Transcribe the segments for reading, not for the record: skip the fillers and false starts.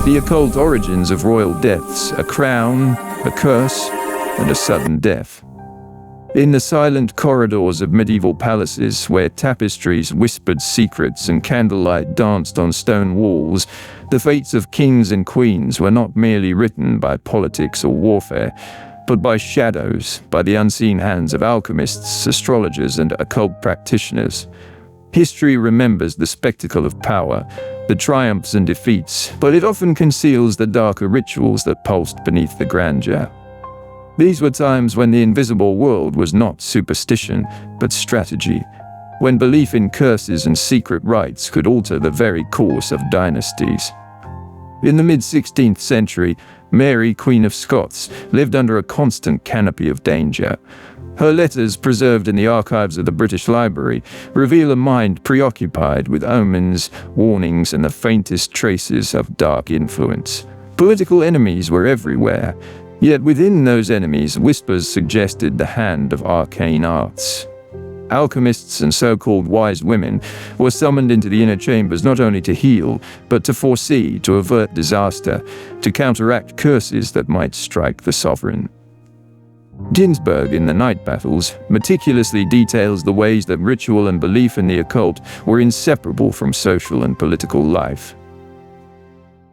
The occult origins of royal deaths: a crown, a curse, and a sudden death. In the silent corridors of medieval palaces, where tapestries whispered secrets and candlelight danced on stone walls, the fates of kings and queens were not merely written by politics or warfare, but by shadows, by the unseen hands of alchemists, astrologers, and occult practitioners. History remembers the spectacle of power, the triumphs and defeats, but it often conceals the darker rituals that pulsed beneath the grandeur. These were times when the invisible world was not superstition, but strategy, when belief in curses and secret rites could alter the very course of dynasties. In the mid-16th century, Mary, Queen of Scots, lived under a constant canopy of danger. Her letters, preserved in the archives of the British Library, reveal a mind preoccupied with omens, warnings, and the faintest traces of dark influence. Political enemies were everywhere, yet within those enemies, whispers suggested the hand of arcane arts. Alchemists and so-called wise women were summoned into the inner chambers not only to heal, but to foresee, to avert disaster, to counteract curses that might strike the sovereign. Ginzburg, in The Night Battles, meticulously details the ways that ritual and belief in the occult were inseparable from social and political life.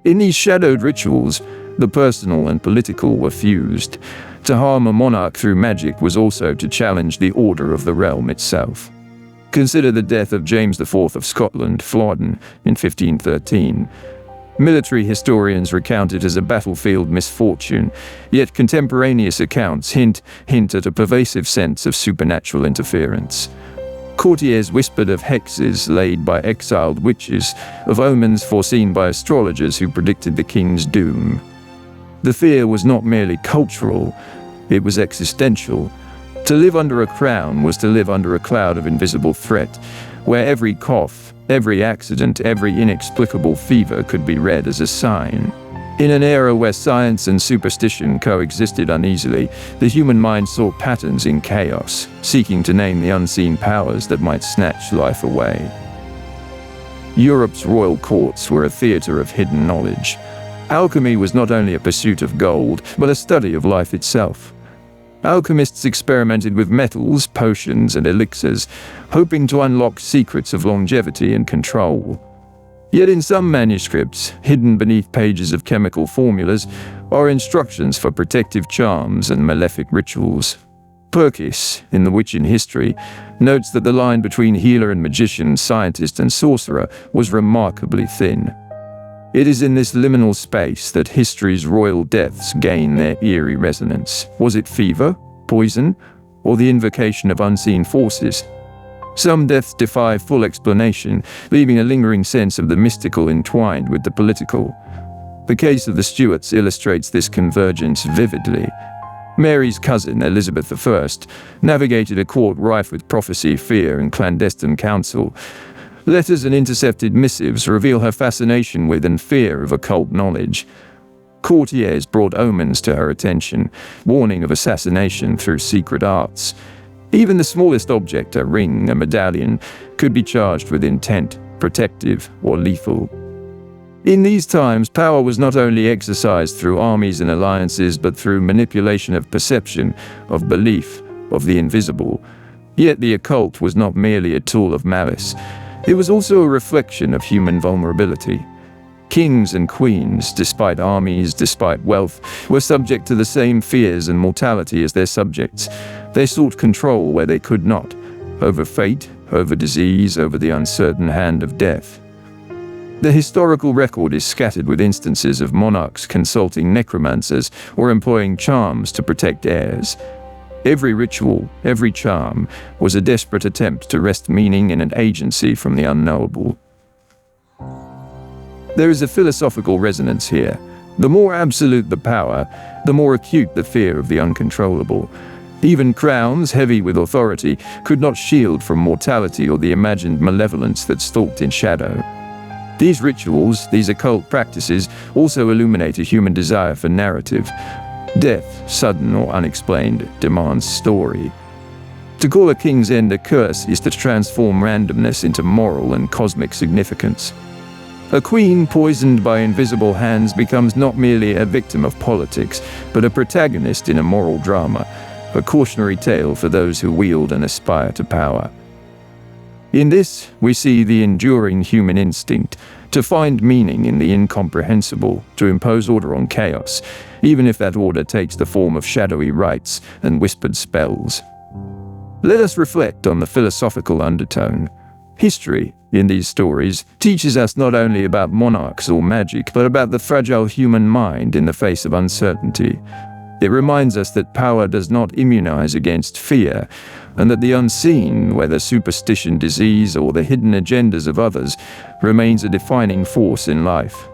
In these shadowed rituals, the personal and political were fused. To harm a monarch through magic was also to challenge the order of the realm itself. Consider the death of James IV of Scotland, Thornton, in 1513. Military historians recount it as a battlefield misfortune, yet contemporaneous accounts hint at a pervasive sense of supernatural interference. Courtiers whispered of hexes laid by exiled witches, of omens foreseen by astrologers who predicted the king's doom. The fear was not merely cultural, it was existential. To live under a crown was to live under a cloud of invisible threat, where every cough, every accident, every inexplicable fever could be read as a sign. In an era where science and superstition coexisted uneasily, the human mind sought patterns in chaos, seeking to name the unseen powers that might snatch life away. Europe's royal courts were a theater of hidden knowledge. Alchemy was not only a pursuit of gold, but a study of life itself. Alchemists experimented with metals, potions, and elixirs, hoping to unlock secrets of longevity and control. Yet in some manuscripts, hidden beneath pages of chemical formulas, are instructions for protective charms and malefic rituals. Purkiss, in The Witch in History, notes that the line between healer and magician, scientist and sorcerer was remarkably thin. It is in this liminal space that history's royal deaths gain their eerie resonance. Was it fever, poison, or the invocation of unseen forces? Some deaths defy full explanation, leaving a lingering sense of the mystical entwined with the political. The case of the Stuarts illustrates this convergence vividly. Mary's cousin, Elizabeth I, navigated a court rife with prophecy, fear, and clandestine counsel. Letters and intercepted missives reveal her fascination with and fear of occult knowledge. Courtiers brought omens to her attention, warning of assassination through secret arts. Even the smallest object, a ring, a medallion, could be charged with intent, protective or lethal. In these times, power was not only exercised through armies and alliances, but through manipulation of perception, of belief, of the invisible. Yet the occult was not merely a tool of malice. It was also a reflection of human vulnerability. Kings and queens, despite armies, despite wealth, were subject to the same fears and mortality as their subjects. They sought control where they could not, over fate, over disease, over the uncertain hand of death. The historical record is scattered with instances of monarchs consulting necromancers or employing charms to protect heirs. Every ritual, every charm, was a desperate attempt to wrest meaning and an agency from the unknowable. There is a philosophical resonance here. The more absolute the power, the more acute the fear of the uncontrollable. Even crowns, heavy with authority, could not shield from mortality or the imagined malevolence that stalked in shadow. These rituals, these occult practices, also illuminate a human desire for narrative. Death, sudden or unexplained, demands story. To call a king's end a curse is to transform randomness into moral and cosmic significance. A queen poisoned by invisible hands becomes not merely a victim of politics, but a protagonist in a moral drama, a cautionary tale for those who wield and aspire to power. In this, we see the enduring human instinct to find meaning in the incomprehensible, to impose order on chaos, even if that order takes the form of shadowy rites and whispered spells. Let us reflect on the philosophical undertone. History, in these stories, teaches us not only about monarchs or magic, but about the fragile human mind in the face of uncertainty. It reminds us that power does not immunize against fear, and that the unseen, whether superstition, disease, or the hidden agendas of others, remains a defining force in life.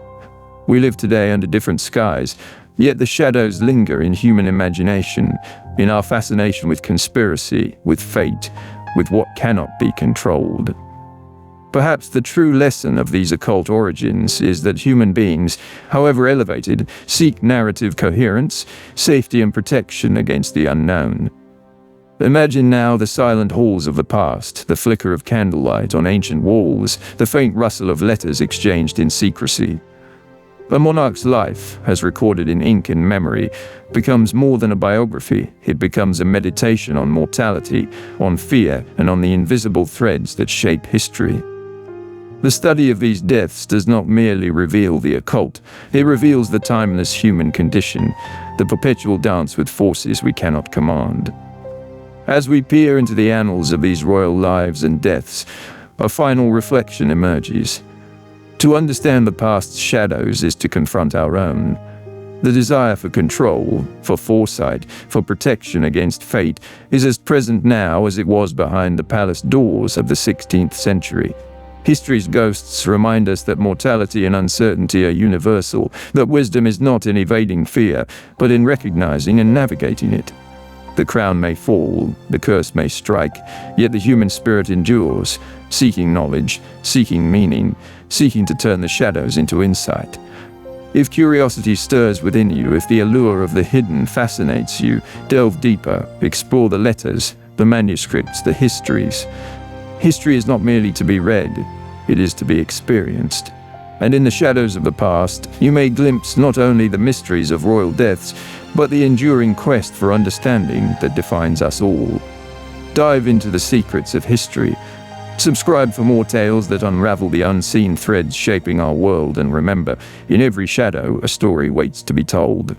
We live today under different skies, yet the shadows linger in human imagination, in our fascination with conspiracy, with fate, with what cannot be controlled. Perhaps the true lesson of these occult origins is that human beings, however elevated, seek narrative coherence, safety and protection against the unknown. Imagine now the silent halls of the past, the flicker of candlelight on ancient walls, the faint rustle of letters exchanged in secrecy. A monarch's life, as recorded in ink and memory, becomes more than a biography. It becomes a meditation on mortality, on fear, and on the invisible threads that shape history. The study of these deaths does not merely reveal the occult, it reveals the timeless human condition, the perpetual dance with forces we cannot command. As we peer into the annals of these royal lives and deaths, a final reflection emerges. To understand the past's shadows is to confront our own. The desire for control, for foresight, for protection against fate is as present now as it was behind the palace doors of the 16th century. History's ghosts remind us that mortality and uncertainty are universal, that wisdom is not in evading fear, but in recognizing and navigating it. The crown may fall, the curse may strike, yet the human spirit endures, seeking knowledge, seeking meaning, seeking to turn the shadows into insight. If curiosity stirs within you, if the allure of the hidden fascinates you, delve deeper, explore the letters, the manuscripts, the histories. History is not merely to be read, it is to be experienced. And in the shadows of the past, you may glimpse not only the mysteries of royal deaths, but the enduring quest for understanding that defines us all. Dive into the secrets of history. Subscribe for more tales that unravel the unseen threads shaping our world, and remember, in every shadow, a story waits to be told.